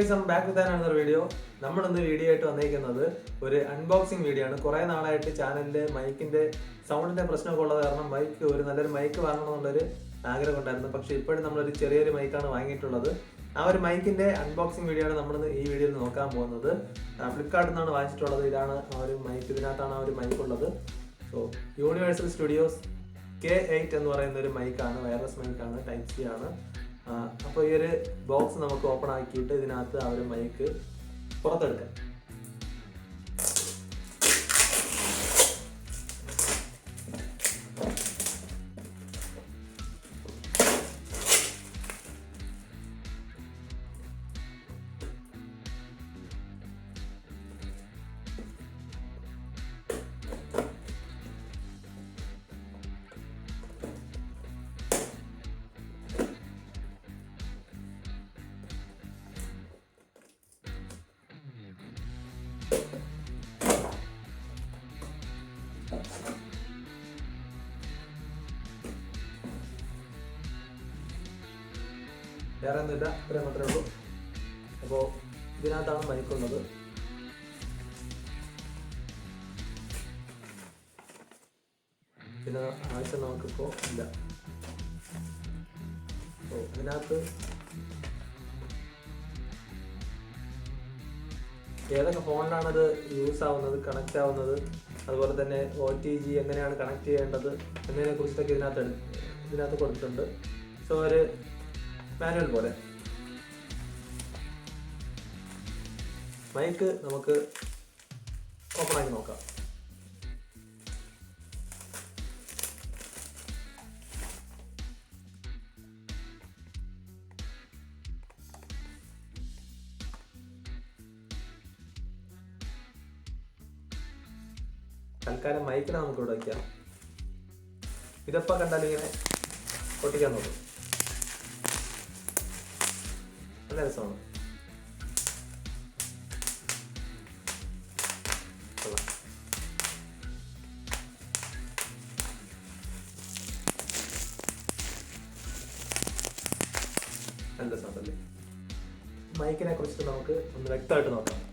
Guys, I am back with another video. നമ്മൾ ഇന്ന് video ആയിട്ട് വന്നിരിക്കുന്നത് ഒരു അൺബോക്സിംഗ് വീഡിയോ ആണ്. കുറേ നാളായിട്ട് ചാനലിന്റെ മൈക്കിന്റെ സൗണ്ടിന്റെ പ്രശ്നമൊക്കെ ഉള്ളത് കാരണം നല്ലൊരു മൈക്ക് വാങ്ങണമെന്നുള്ളൊരു ആഗ്രഹം ഉണ്ടായിരുന്നു. പക്ഷെ ഇപ്പോഴും നമ്മളൊരു ചെറിയൊരു മൈക്കാണ് വാങ്ങിയിട്ടുള്ളത്. ആ ഒരു മൈക്കിന്റെ അൺബോക്സിംഗ് വീഡിയോ ആണ് നമ്മൾ ഈ വീഡിയോയിൽ നോക്കാൻ പോകുന്നത്. ഫ്ലിപ്കാർട്ടിൽ നിന്നാണ് വാങ്ങിച്ചിട്ടുള്ളത്. ഇതാണ് ആ ഒരു മൈക്ക്, ഇതിനകത്താണ് ആ ഒരു മൈക്ക് ഉള്ളത്. സോ യൂണിവേഴ്സൽ സ്റ്റുഡിയോസ് K8 എന്ന് പറയുന്ന ഒരു മൈക്കാണ്, വയർലെസ് മൈക്കാണ്, ടൈപ്പ് സി ആണ്. അപ്പോൾ ഈ ഒരു ബോക്സ് നമുക്ക് ഓപ്പൺ ആക്കിയിട്ട് ഇതിനകത്ത് ആ ഒരു മൈക്ക് പുറത്തെടുക്കാം. വേറെ ഒന്നുമില്ല, ഇത്രയും മാത്രമേ ഉള്ളൂ. അപ്പോൾ ഇതിനകത്താണ് മൈക്കുള്ളത്. പിന്നെ ആവശ്യം നമുക്കിപ്പോൾ ഇല്ല. അപ്പോൾ ഇതിനകത്ത് ഏതൊക്കെ ഫോണിലാണത് യൂസ് ആവുന്നത്, കണക്റ്റ് ആവുന്നത്, അതുപോലെ തന്നെ OTG എങ്ങനെയാണ് കണക്ട് ചെയ്യേണ്ടത് എന്നതിനെ കുറിച്ചൊക്കെ ഇതിനകത്ത് കൊടുത്തിട്ടുണ്ട്. സോ ഒരു മാനുവൽ പോലെ മൈക്ക് നമുക്ക് ഓപ്പൺ ആക്കി നോക്കാം. തൽക്കാലം മൈക്കിനെ നമുക്ക് ഇവിടെ വയ്ക്കാം. ഇതെപ്പോൾ കണ്ടാലും ഇങ്ങനെ പൊട്ടിക്കാൻ നോക്കും. നല്ല രസമാണ്. നല്ല രസമുണ്ടല്ലേ? മൈക്കിനെ കുറിച്ചിട്ട് നമുക്ക് ഒന്ന് വ്യക്തമായിട്ട് നോക്കാം.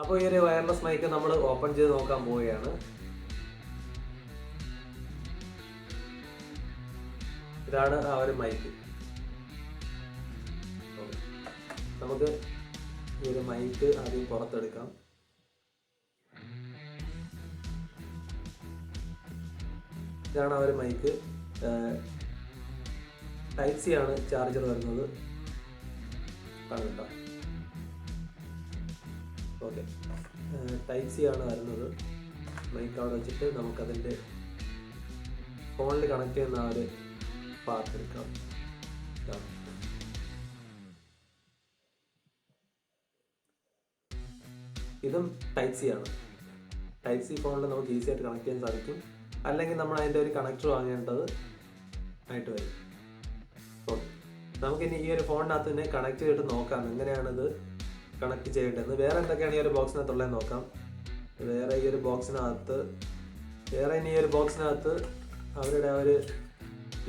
അപ്പോൾ ഈ ഒരു വയർലെസ് മൈക്ക് നമ്മൾ ഓപ്പൺ ചെയ്ത് നോക്കാൻ പോവുകയാണ്. ഇതാണ് ആ ഒരു മൈക്ക്. നമുക്ക് ഈ ഒരു മൈക്ക് ആദ്യം പുറത്തെടുക്കാം. ഇതാണ് ആ ഒരു മൈക്ക്. ടൈപ്പ് സി ആണ് ചാർജർ വരുന്നത്. കാണുന്നുണ്ടോ? ഓക്കെ, ടൈപ്പ് സി ആണ് വരുന്നത്. മൈക്ക് അവിടെ വെച്ചിട്ട് നമുക്കതിൻ്റെ ഫോണിൽ കണക്ട് ചെയ്യുന്ന ആ ഒരു പാർട്ട് എടുക്കാം. ഇതും ടൈപ്പ് സി ആണ്. ടൈപ്പ് സി ഫോണിൽ നമുക്ക് ഈസി ആയിട്ട് കണക്ട് ചെയ്യാൻ സാധിക്കും. അല്ലെങ്കിൽ നമ്മൾ അതിൻ്റെ ഒരു കണക്ടർ വാങ്ങേണ്ടത് ആയിട്ട് വരും. ഓക്കെ, നമുക്കിനി ഈ ഒരു ഫോണിനകത്ത് തന്നെ കണക്ട് ചെയ്തിട്ട് നോക്കാം എങ്ങനെയാണിത് കണക്ട് ചെയ്യേണ്ടത്. വേറെ എന്തൊക്കെയാണ് ഈ ഒരു ബോക്സിനകത്തുള്ളത് നോക്കാം. വേറെ ഈ ഒരു ബോക്സിനകത്ത് അവരുടെ ആ ഒരു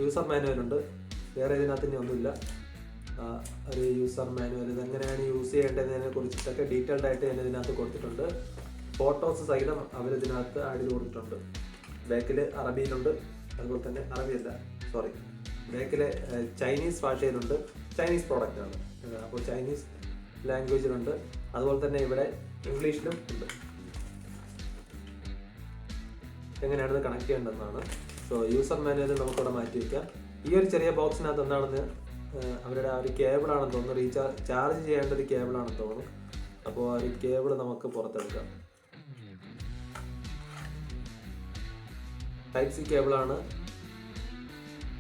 യൂസർ മാനുവൽ ഉണ്ട്. വേറെ ഇതിനകത്ത് ഇനി ഒന്നുമില്ല. ഒരു യൂസർ മാനുവൽ, ഇതെങ്ങനെയാണ് യൂസ് ചെയ്യേണ്ടതിനെ കുറിച്ചിട്ടൊക്കെ ഡീറ്റെയിൽഡ് ആയിട്ട് ഞാൻ ഇതിനകത്ത് കൊടുത്തിട്ടുണ്ട്. ഫോട്ടോസ് സഹിതം അവരിതിനകത്ത് ആഡ് ചെയ്ത് കൊടുത്തിട്ടുണ്ട്. ബാക്കിൽ അറബിയിലുണ്ട്, അതുപോലെ തന്നെ ബാക്കിൽ ചൈനീസ് ഭാഷയിലുണ്ട്. ചൈനീസ് പ്രോഡക്റ്റാണ്, അപ്പോൾ ചൈനീസ് ലാംഗ്വേജിലുണ്ട്. അതുപോലെ തന്നെ ഇവിടെ ഇംഗ്ലീഷിലും ഉണ്ട്. എങ്ങനെയാണിത് കണക്ട് ചെയ്യേണ്ടതെന്നാണ്. സോ യൂസർ മാനുവൽ നമുക്കിവിടെ മാറ്റി വയ്ക്കാം. ഈ ഒരു ചെറിയ ബോക്സിനകത്ത് എന്താണെന്ന് അവരുടെ ആ ഒരു കേബിളാണെന്ന് തോന്നുന്നു, ചാർജ് ചെയ്യേണ്ട ഒരു കേബിളാണെന്ന് തോന്നുന്നു. അപ്പോൾ ആ ഒരു കേബിൾ നമുക്ക് പുറത്തെടുക്കാം. ടൈപ്പ് സി കേബിളാണ്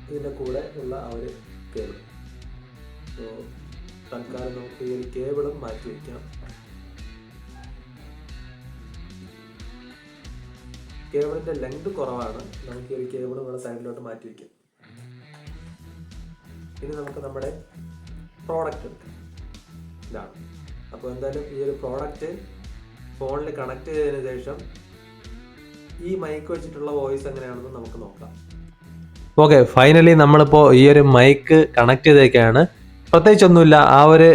ഇതിൻ്റെ കൂടെ ഉള്ള ആ ഒരു കേബിൾ. സോ തൽക്കാലം നമുക്ക് ഈ ഒരു കേബിളും മാറ്റി വയ്ക്കാം. കേബിളിൻ്റെ ലെങ്ത് കുറവാണ്. നമുക്ക് ഈ ഒരു കേബിൾ ഇവിടെ സൈഡിലോട്ട് മാറ്റി വയ്ക്കാം. ഇനി നമുക്ക് നമ്മുടെ പ്രോഡക്റ്റ് എടുക്കാം. ഇതാണ്. അപ്പോൾ എന്തായാലും ഈ ഒരു പ്രോഡക്റ്റ് ഫോണിൽ കണക്ട് ചെയ്തതിന് ശേഷം ഈ മൈക്ക് വെച്ചിട്ടുള്ള വോയിസ് എങ്ങനെയാണെന്ന് നമുക്ക് നോക്കാം. ഓക്കെ, ഫൈനലി നമ്മളിപ്പോൾ ഈ ഒരു മൈക്ക് കണക്ട് ചെയ്തേക്കാണ്. പ്രത്യേകിച്ചൊന്നുമില്ല, ആ ഒരു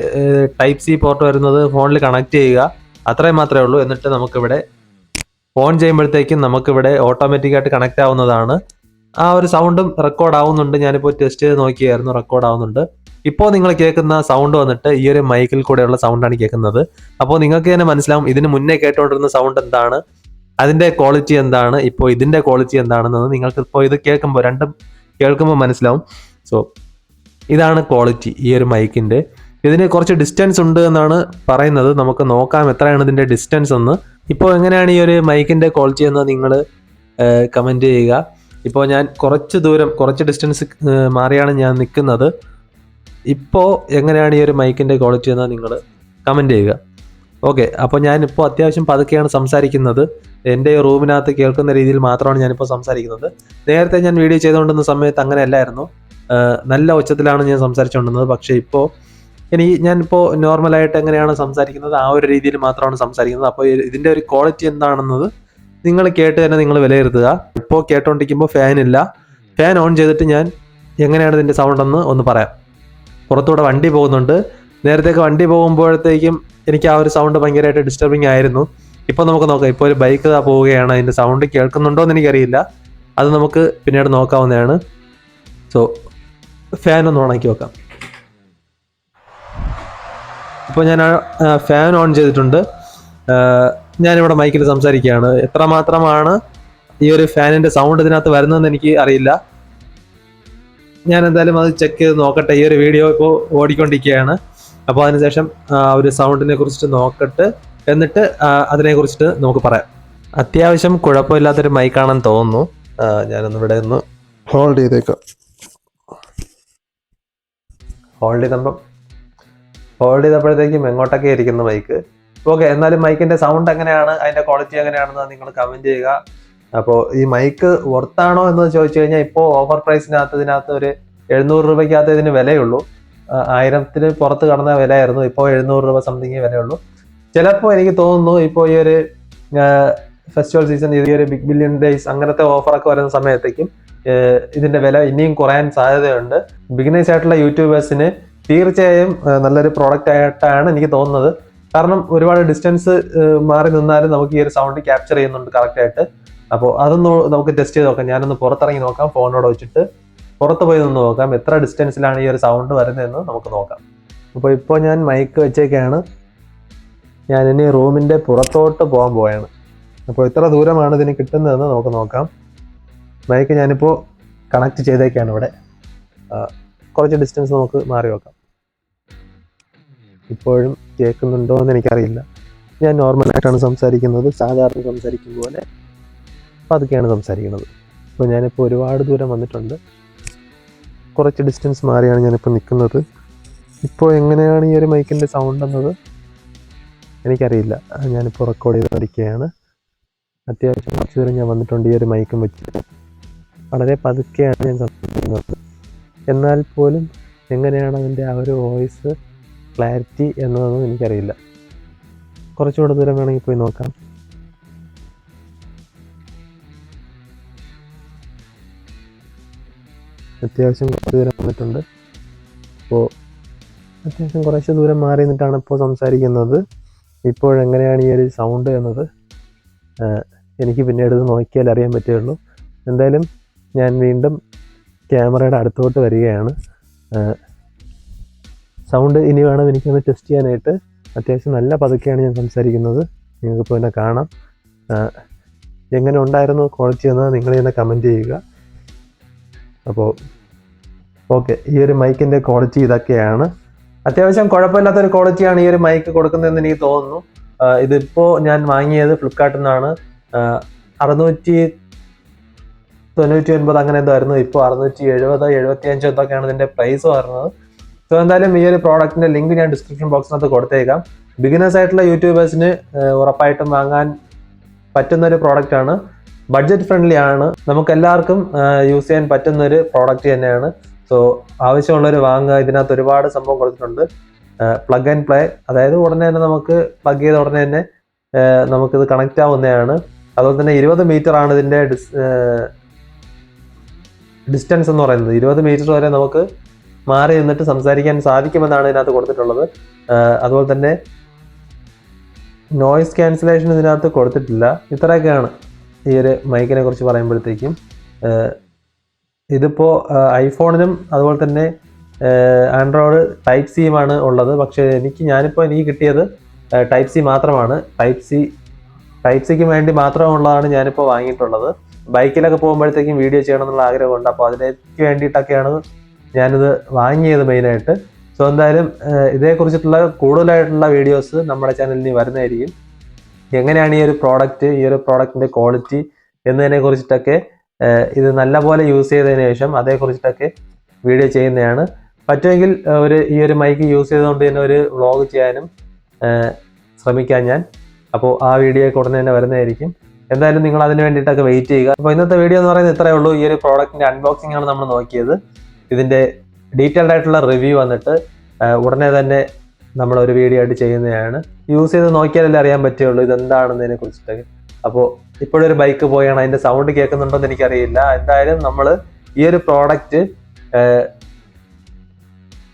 ടൈപ്പ് സി പോർട്ട് വരുന്നത് ഫോണിൽ കണക്ട് ചെയ്യുക, അത്രയും മാത്രമേ ഉള്ളൂ. എന്നിട്ട് നമുക്കിവിടെ ഓൺ ചെയ്യുമ്പോഴത്തേക്കും നമുക്കിവിടെ ഓട്ടോമാറ്റിക്കായിട്ട് കണക്ട് ആവുന്നതാണ്. ആ ഒരു സൗണ്ടും റെക്കോർഡ് ആവുന്നുണ്ട്. ഞാനിപ്പോൾ ടെസ്റ്റ് ചെയ്ത് നോക്കിയായിരുന്നു, റെക്കോർഡ് ആവുന്നുണ്ട്. ഇപ്പോൾ നിങ്ങൾ കേൾക്കുന്ന സൗണ്ട് വന്നിട്ട് ഈ ഒരു മൈക്കിൽ കൂടെയുള്ള സൗണ്ടാണ് കേൾക്കുന്നത്. അപ്പോൾ നിങ്ങൾക്ക് തന്നെ മനസ്സിലാവും ഇതിന് മുന്നേ കേട്ടുകൊണ്ടിരുന്ന സൗണ്ട് എന്താണ്, അതിൻ്റെ ക്വാളിറ്റി എന്താണ്, ഇപ്പോൾ ഇതിൻ്റെ ക്വാളിറ്റി എന്താണെന്നത് നിങ്ങൾക്ക് ഇപ്പോൾ ഇത് കേൾക്കുമ്പോൾ രണ്ടും കേൾക്കുമ്പോൾ മനസ്സിലാവും. സോ ഇതാണ് ക്വാളിറ്റി ഈ ഒരു മൈക്കിൻ്റെ. ഇതിന് കുറച്ച് ഡിസ്റ്റൻസ് ഉണ്ട് എന്നാണ് പറയുന്നത്. നമുക്ക് നോക്കാം എത്രയാണ് ഇതിൻ്റെ ഡിസ്റ്റൻസ് എന്ന്. ഇപ്പോൾ എങ്ങനെയാണ് ഈ ഒരു മൈക്കിൻ്റെ ക്വാളിറ്റി എന്ന് നിങ്ങൾ കമൻറ്റ് ചെയ്യുക. ഇപ്പോൾ ഞാൻ കുറച്ച് ഡിസ്റ്റൻസ് മാറിയാണ് ഞാൻ നിൽക്കുന്നത്. ഇപ്പോൾ എങ്ങനെയാണ് ഈ ഒരു മൈക്കിൻ്റെ ക്വാളിറ്റി എന്ന് നിങ്ങൾ കമൻറ്റ് ചെയ്യുക. ഓക്കെ, അപ്പോൾ ഞാനിപ്പോൾ അത്യാവശ്യം പതുക്കെയാണ് സംസാരിക്കുന്നത്. എൻ്റെ റൂമിനകത്ത് കേൾക്കുന്ന രീതിയിൽ മാത്രമാണ് ഞാനിപ്പോൾ സംസാരിക്കുന്നത്. നേരത്തെ ഞാൻ വീഡിയോ ചെയ്തുകൊണ്ടിരുന്ന സമയത്ത് അങ്ങനെ അല്ലായിരുന്നു, നല്ല ഉച്ചത്തിലാണ് ഞാൻ സംസാരിച്ചുകൊണ്ടിരുന്നത്. പക്ഷേ ഇപ്പോൾ ഞാനിപ്പോൾ നോർമലായിട്ട് എങ്ങനെയാണ് സംസാരിക്കുന്നത് ആ ഒരു രീതിയിൽ മാത്രമാണ് സംസാരിക്കുന്നത്. അപ്പോൾ ഇതിൻ്റെ ഒരു ക്വാളിറ്റി എന്താണെന്നത് നിങ്ങൾ കേട്ട് തന്നെ നിങ്ങൾ വിലയിരുത്തുക. ഇപ്പോൾ കേട്ടോണ്ടിരിക്കുമ്പോൾ ഫാൻ ഓൺ ചെയ്തിട്ട് ഞാൻ എങ്ങനെയാണ് ഇതിൻ്റെ സൗണ്ട് എന്ന് ഒന്ന് പറയാം. പുറത്തൂടെ വണ്ടി പോകുന്നുണ്ട്. നേരത്തേക്ക് വണ്ടി പോകുമ്പോഴത്തേക്കും എനിക്ക് ആ ഒരു സൗണ്ട് ഭയങ്കരമായിട്ട് ഡിസ്റ്റർബിങ് ആയിരുന്നു. ഇപ്പോൾ നമുക്ക് നോക്കാം. ഇപ്പോൾ ഒരു ബൈക്ക് പോവുകയാണ്, അതിൻ്റെ സൗണ്ട് കേൾക്കുന്നുണ്ടോ എന്ന് എനിക്കറിയില്ല, അത് നമുക്ക് പിന്നീട് നോക്കാവുന്നതാണ്. സോ ഫാൻ ഒന്ന് ഓണാക്കി വെക്കാം. ഇപ്പോൾ ഞാൻ ഫാൻ ഓൺ ചെയ്തിട്ടുണ്ട്. ഞാനിവിടെ മൈക്കിൽ സംസാരിക്കുകയാണ്. എത്രമാത്രമാണ് ഈ ഒരു ഫാനിൻ്റെ സൗണ്ട് ഇതിനകത്ത് വരുന്നതെന്ന് എനിക്ക് അറിയില്ല. ഞാൻ എന്തായാലും അത് ചെക്ക് ചെയ്ത് നോക്കട്ടെ. ഈ ഒരു വീഡിയോ ഇപ്പോൾ ഓടിക്കൊണ്ടിരിക്കുകയാണ്. അപ്പോൾ അതിനുശേഷം ഒരു സൗണ്ടിനെ കുറിച്ചിട്ട് നോക്കട്ടെ, എന്നിട്ട് അതിനെക്കുറിച്ചിട്ട് നമുക്ക് പറയാം. അത്യാവശ്യം കുഴപ്പമില്ലാത്തൊരു മൈക്കാണെന്ന് തോന്നുന്നു. ഞാനൊന്നിവിടെ ഒന്ന് ഹോൾഡ് ചെയ്തേക്കാം. ഹോൾഡ് ചെയ്തപ്പോഴത്തേക്കും എങ്ങോട്ടൊക്കെ ഇരിക്കുന്ന മൈക്ക്. ഓക്കെ, എന്നാലും മൈക്കിൻ്റെ സൗണ്ട് എങ്ങനെയാണ്, അതിൻ്റെ ക്വാളിറ്റി എങ്ങനെയാണെന്ന് നിങ്ങൾ കമൻറ്റ് ചെയ്യുക. അപ്പോൾ ഈ മൈക്ക് വർത്താണോ എന്ന് ചോദിച്ചു കഴിഞ്ഞാൽ ഇപ്പോൾ ഓഫർ പ്രൈസിനകത്ത് ഇതിനകത്ത് ഒരു 700 രൂപയ്ക്കകത്ത് ഇതിന് വിലയുള്ളൂ. 1000 പുറത്ത് കടന്ന വിലയായിരുന്നു. ഇപ്പോൾ 700 രൂപ സംതിങ് വിലയുള്ളൂ. ചിലപ്പോൾ എനിക്ക് തോന്നുന്നു ഇപ്പോൾ ഈ ഒരു ഫെസ്റ്റിവൽ സീസൺ, ഈ ഒരു ബിഗ് ബില്യൺ ഡേയ്സ് അങ്ങനത്തെ ഓഫറൊക്കെ വരുന്ന സമയത്തേക്കും ഇതിൻ്റെ വില ഇനിയും കുറയാൻ സാധ്യതയുണ്ട്. ബിഗിനേഴ്സ് ആയിട്ടുള്ള യൂട്യൂബേഴ്സിന് തീർച്ചയായും നല്ലൊരു പ്രോഡക്റ്റ് ആയിട്ടാണ് എനിക്ക് തോന്നുന്നത്. കാരണം ഒരുപാട് ഡിസ്റ്റൻസ് മാറി നിന്നാലും നമുക്ക് ഈ ഒരു സൗണ്ട് ക്യാപ്ചർ ചെയ്യുന്നുണ്ട് കറക്റ്റായിട്ട്. അപ്പോൾ അതൊന്ന് നമുക്ക് ടെസ്റ്റ് ചെയ്ത് നോക്കാം. ഞാനൊന്ന് പുറത്തിറങ്ങി നോക്കാം, ഫോണോട് വെച്ചിട്ട് പുറത്ത് പോയി നിന്ന് നോക്കാം എത്ര ഡിസ്റ്റൻസിലാണ് ഈ ഒരു സൗണ്ട് വരുന്നതെന്ന് നമുക്ക് നോക്കാം. അപ്പോൾ ഇപ്പോൾ ഞാൻ മൈക്ക് വെച്ചേക്കാണ്. ഞാനിനി റൂമിൻ്റെ പുറത്തോട്ട് പോകാൻ പോവുകയാണ്. അപ്പോൾ എത്ര ദൂരമാണ് ഇതിന് കിട്ടുന്നതെന്ന് നമുക്ക് നോക്കാം. മൈക്ക് ഞാനിപ്പോൾ കണക്ട് ചെയ്തേക്കാണ് ഇവിടെ. കുറച്ച് ഡിസ്റ്റൻസ് നമുക്ക് മാറി നോക്കാം. ഇപ്പോഴും കേൾക്കുന്നുണ്ടോ എന്ന് എനിക്കറിയില്ല. ഞാൻ നോർമലായിട്ടാണ് സംസാരിക്കുന്നത്, സാധാരണ സംസാരിക്കും പോലെ പതുക്കെയാണ് സംസാരിക്കുന്നത്. അപ്പോൾ ഞാനിപ്പോൾ ഒരുപാട് ദൂരം വന്നിട്ടുണ്ട്. കുറച്ച് ഡിസ്റ്റൻസ് മാറിയാണ് ഞാനിപ്പോൾ നിൽക്കുന്നത്. ഇപ്പോൾ എങ്ങനെയാണ് ഈ ഒരു മൈക്കിൻ്റെ സൗണ്ട് എന്നത് എനിക്കറിയില്ല. ഞാനിപ്പോൾ റെക്കോർഡ് ചെയ്തിരിക്കുകയാണ്. അത്യാവശ്യം കുറച്ച് ദൂരം ഞാൻ വന്നിട്ടുണ്ട് ഈ ഒരു മൈക്കും വെച്ചിട്ട്. വളരെ പതുക്കെയാണ് ഞാൻ സംസാരിക്കുന്നത്. എന്നാൽ പോലും എങ്ങനെയാണ് അതിൻ്റെ ആ ഒരു വോയിസ് ക്ലാരിറ്റി എന്നതൊന്നും എനിക്കറിയില്ല. കുറച്ചുകൂടെ ദൂരം വേണമെങ്കിൽ പോയി നോക്കാം. അത്യാവശ്യം കുറച്ച് ദൂരം വന്നിട്ടുണ്ട്. അപ്പോൾ അത്യാവശ്യം കുറച്ച് ദൂരം മാറി നിന്നിട്ടാണ് ഇപ്പോൾ സംസാരിക്കുന്നത്. ഇപ്പോഴെങ്ങനെയാണ് ഈ ഒരു സൗണ്ട് എന്നത് എനിക്ക് പിന്നീട് ഇത് നോക്കിയാൽ അറിയാൻ പറ്റുകയുള്ളൂ. എന്തായാലും ഞാൻ വീണ്ടും ക്യാമറയുടെ അടുത്തോട്ട് വരികയാണ്. സൗണ്ട് ഇനി വേണം എനിക്കൊന്ന് ടെസ്റ്റ് ചെയ്യാനായിട്ട്. അത്യാവശ്യം നല്ല പതുക്കെയാണ് ഞാൻ സംസാരിക്കുന്നത്. നിങ്ങൾക്കിപ്പോൾ എന്നെ കാണാം. എങ്ങനെ ഉണ്ടായിരുന്നു ക്വാളിറ്റി എന്നത് നിങ്ങൾ തന്നെ കമൻറ്റ് ചെയ്യുക. അപ്പോൾ ഓക്കെ, ഈ ഒരു മൈക്കിൻ്റെ ക്വാളിറ്റി ഇതൊക്കെയാണ്. അത്യാവശ്യം കുഴപ്പമില്ലാത്തൊരു ക്വാളിറ്റിയാണ് ഈ ഒരു മൈക്ക് കൊടുക്കുന്നതെന്ന് എനിക്ക് തോന്നുന്നു. ഇതിപ്പോൾ ഞാൻ വാങ്ങിയത് ഫ്ലിപ്കാർട്ടിൽ നിന്നാണ്. 699 അങ്ങനെ എന്തോ ആയിരുന്നു. ഇപ്പോൾ 670, 75 എന്തൊക്കെയാണ് ഇതിൻ്റെ പ്രൈസ് വരുന്നത്. സോ എന്തായാലും ഈ ഒരു പ്രോഡക്റ്റിൻ്റെ ലിങ്ക് ഞാൻ ഡിസ്ക്രിപ്ഷൻ ബോക്സിനകത്ത് കൊടുത്തേക്കാം. ബിഗിനേഴ്സ് ആയിട്ടുള്ള യൂട്യൂബേഴ്സിന് ഉറപ്പായിട്ടും വാങ്ങാൻ പറ്റുന്നൊരു പ്രോഡക്റ്റാണ്. ബഡ്ജറ്റ് ഫ്രണ്ട്ലി ആണ്, നമുക്ക് എല്ലാവർക്കും യൂസ് ചെയ്യാൻ പറ്റുന്ന ഒരു പ്രോഡക്റ്റ് തന്നെയാണ്. സോ ആവശ്യമുള്ളവർ വാങ്ങുക. ഇതിനകത്ത് ഒരുപാട് സംഭവം കൊടുത്തിട്ടുണ്ട്. പ്ലഗ് ആൻഡ് പ്ലേ, അതായത് ഉടനെ തന്നെ നമുക്ക് പ്ലഗ് ചെയ്ത ഉടനെ തന്നെ നമുക്കിത് കണക്റ്റ് ആവുന്നതാണ്. അതുപോലെ തന്നെ 20 മീറ്റർ ആണ് ഇതിൻ്റെ ഡിസ്റ്റൻസ് എന്ന് പറയുന്നത്. 20 മീറ്റർ വരെ നമുക്ക് മാറി നിന്നിട്ട് സംസാരിക്കാൻ സാധിക്കുമെന്നാണ് ഇതിനകത്ത് കൊടുത്തിട്ടുള്ളത്. അതുപോലെ തന്നെ നോയിസ് ക്യാൻസലേഷൻ ഇതിനകത്ത് കൊടുത്തിട്ടില്ല. ഇത്രയൊക്കെയാണ് ഈ ഒരു മൈക്കിനെ കുറിച്ച് പറയുമ്പോഴത്തേക്കും. ഇതിപ്പോൾ ഐഫോണിനും അതുപോലെ തന്നെ ആൻഡ്രോയിഡ് ടൈപ്പ് സിയുമാണ് ഉള്ളത്. പക്ഷേ ഞാനിപ്പോൾ എനിക്ക് കിട്ടിയത് ടൈപ്പ് സി മാത്രമാണ്. ടൈപ്പ് സിക്ക് വേണ്ടി മാത്രമുള്ളതാണ് ഞാനിപ്പോൾ വാങ്ങിയിട്ടുള്ളത്. ബൈക്കിലൊക്കെ പോകുമ്പോഴത്തേക്കും വീഡിയോ ചെയ്യണം എന്നുള്ള ആഗ്രഹമുണ്ട്. അപ്പോൾ അതിലേക്ക് വേണ്ടിയിട്ടൊക്കെയാണ് ഞാനിത് വാങ്ങിയത് മെയിനായിട്ട്. സോ എന്തായാലും ഇതേക്കുറിച്ചിട്ടുള്ള കൂടുതലായിട്ടുള്ള വീഡിയോസ് നമ്മുടെ ചാനലിൽ വരുന്നതായിരിക്കും. എങ്ങനെയാണ് ഈ ഒരു പ്രോഡക്റ്റിൻ്റെ ക്വാളിറ്റി എന്നതിനെ കുറിച്ചിട്ടൊക്കെ, ഇത് നല്ലപോലെ യൂസ് ചെയ്തതിന് ശേഷം അതേക്കുറിച്ചിട്ടൊക്കെ വീഡിയോ ചെയ്യുന്നതാണ്. പറ്റുമെങ്കിൽ ഈ ഒരു മൈക്ക് യൂസ് ചെയ്തുകൊണ്ട് തന്നെ ഒരു വ്ളോഗ് ചെയ്യാനും ശ്രമിക്കാം ഞാൻ. അപ്പോൾ ആ വീഡിയോ ഉടനെ തന്നെ വരുന്നതായിരിക്കും. എന്തായാലും നിങ്ങൾ അതിന് വേണ്ടിയിട്ടൊക്കെ വെയിറ്റ് ചെയ്യുക. അപ്പോൾ ഇന്നത്തെ വീഡിയോ എന്ന് പറയുന്നത് ഇത്രയേ ഉള്ളൂ. ഈ ഒരു പ്രോഡക്റ്റിൻ്റെ അൺബോക്സിംഗ് ആണ് നമ്മൾ നോക്കിയത്. ഇതിൻ്റെ ഡീറ്റെയിൽഡ് ആയിട്ടുള്ള റിവ്യൂ വന്നിട്ട് ഉടനെ തന്നെ നമ്മളൊരു വീഡിയോ ആയിട്ട് ചെയ്യുന്നതാണ്. യൂസ് ചെയ്ത് നോക്കിയാലല്ലേ അറിയാൻ പറ്റുള്ളൂ ഇതെന്താണെന്നതിനെ കുറിച്ചിട്ടൊക്കെ. അപ്പോൾ ഇപ്പോഴൊരു ബൈക്ക് പോയാണ്, അതിൻ്റെ സൗണ്ട് കേൾക്കുന്നുണ്ടോ എന്ന് എനിക്കറിയില്ല. എന്തായാലും നമ്മൾ ഈ ഒരു പ്രോഡക്റ്റ്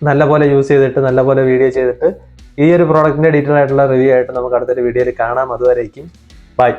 നല്ലപോലെ യൂസ് ചെയ്തിട്ട് നല്ലപോലെ വീഡിയോ ചെയ്തിട്ട് ഈ ഒരു പ്രോഡക്റ്റിൻ്റെ ഡീറ്റെയിൽ ആയിട്ടുള്ള റിവ്യൂ ആയിട്ട് നമുക്ക് അടുത്തൊരു വീഡിയോയിൽ കാണാം. അതുവരേക്കും ബൈ.